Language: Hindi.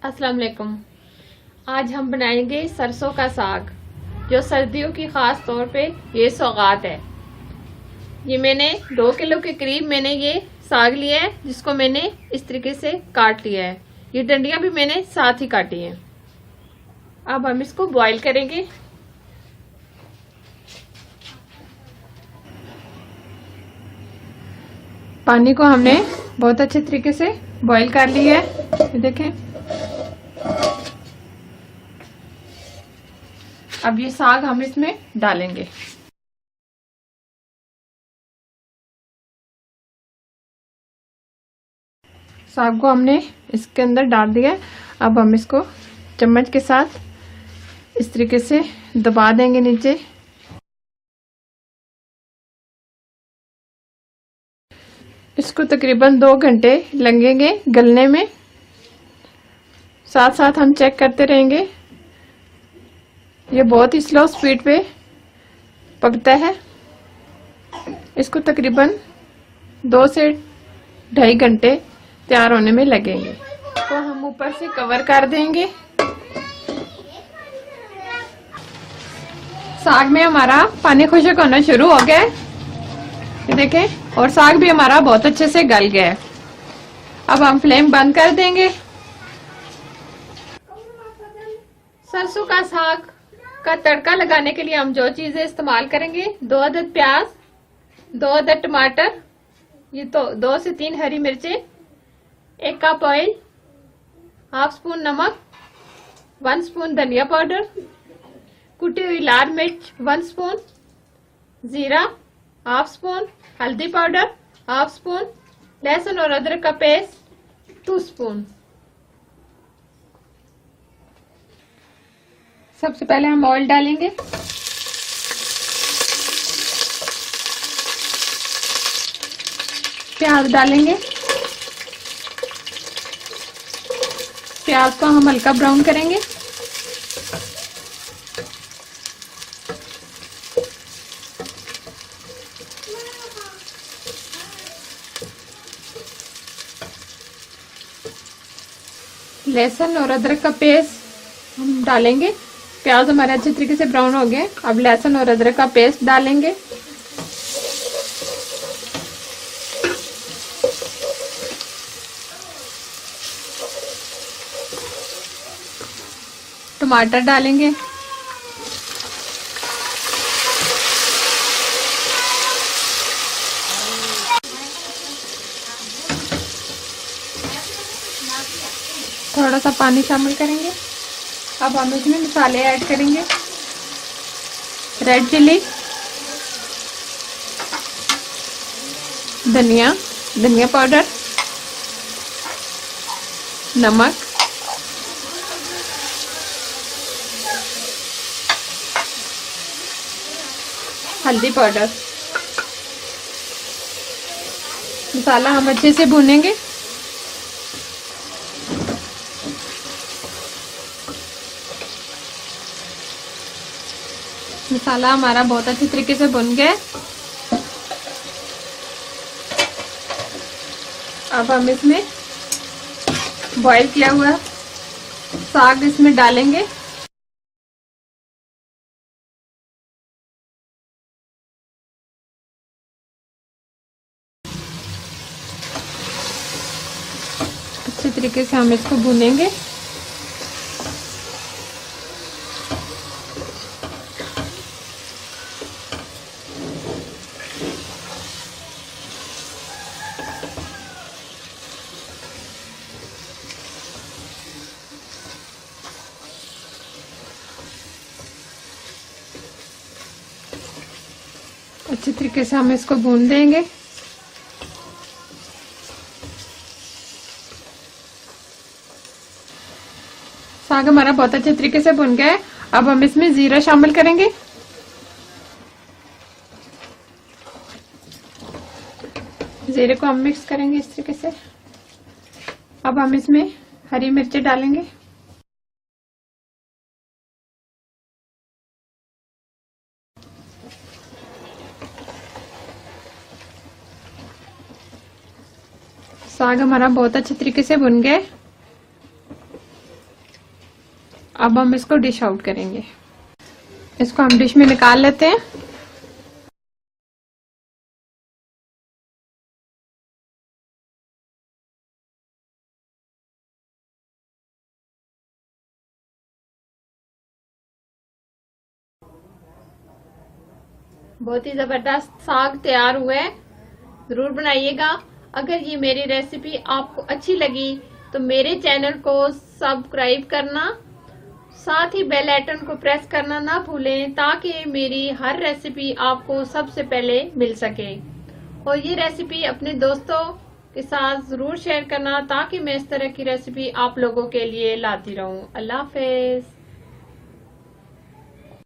अस्सलाम वालेकुम। आज हम बनाएंगे सरसों का साग, जो सर्दियों की खास तौर पे ये सौगात है। ये मैंने 2 किलो के करीब मैंने ये साग लिया है, जिसको मैंने इस तरीके से काट लिया है। ये डंडियां भी मैंने साथ ही काटी हैं। अब हम इसको बॉईल करेंगे। पानी को हमने बहुत अच्छे तरीके से बॉईल कर लिया है, ये देखें। अब ये साग हम इसमें डालेंगे। साग को हमने इसके अंदर डाल दिया। अब हम इसको चम्मच के साथ इस तरीके से दबा देंगे नीचे। इसको तकरीबन 2 घंटे लगेंगे गलने में। साथ साथ हम चेक करते रहेंगे। ये बहुत ही स्लो स्पीड पे पकता है। इसको तकरीबन 2 से 2.5 घंटे तैयार होने में लगेंगे। तो हम ऊपर से कवर कर देंगे। साग में हमारा पानी खुशक होना शुरू हो गया है, ये देखें। और साग भी हमारा बहुत अच्छे से गल गया है। अब हम फ्लेम बंद कर देंगे। सरसों का साग का तड़का लगाने के लिए हम जो चीजें इस्तेमाल करेंगे: 2 अदद प्याज, 2 अदद टमाटर, ये तो 2 से 3 हरी मिर्चें, 1 कप ऑयल, हाफ स्पून नमक, 1 स्पून धनिया पाउडर, कुटी हुई लाल मिर्च 1 स्पून, जीरा हाफ स्पून, हल्दी पाउडर हाफ स्पून, लहसुन और अदरक का पेस्ट 2 स्पून। सबसे पहले हम ऑयल डालेंगे। प्याज डालेंगे। प्याज को हम हल्का ब्राउन करेंगे। लहसुन और अदरक का पेस्ट हम डालेंगे। प्याज हमारे अच्छे तरीके से ब्राउन हो गए। अब लहसुन और अदरक का पेस्ट डालेंगे। टमाटर डालेंगे। थोड़ा सा पानी शामिल करेंगे। अब हम इसमें मसाले ऐड करेंगे: रेड चिली, धनिया पाउडर, नमक, हल्दी पाउडर। मसाला हम अच्छे से भूनेंगे। मसाला हमारा बहुत अच्छे तरीके से भुन गया। अब हम इसमें बॉईल किया हुआ साग इसमें डालेंगे। अच्छे तरीके से हम इसको भुनेंगे। अच्छे तरीके से हम इसको भून देंगे। साग हमारा बहुत अच्छे तरीके से भुन गया है। अब हम इसमें जीरा शामिल करेंगे। जीरे को हम मिक्स करेंगे इस तरीके से। अब हम इसमें हरी मिर्ची डालेंगे। साग हमारा बहुत अच्छे तरीके से भुन गया। अब हम इसको डिश आउट करेंगे। इसको हम डिश में निकाल लेते हैं। बहुत ही जबरदस्त साग तैयार हुआ है, जरूर बनाइएगा। अगर ये मेरी रेसिपी आपको अच्छी लगी तो मेरे चैनल को सब्सक्राइब करना, साथ ही बेल आइकन को प्रेस करना ना भूलें, ताकि मेरी हर रेसिपी आपको सबसे पहले मिल सके। और ये रेसिपी अपने दोस्तों के साथ जरूर शेयर करना, ताकि मैं इस तरह की रेसिपी आप लोगों के लिए लाती रहूं। अल्लाह हाफिज।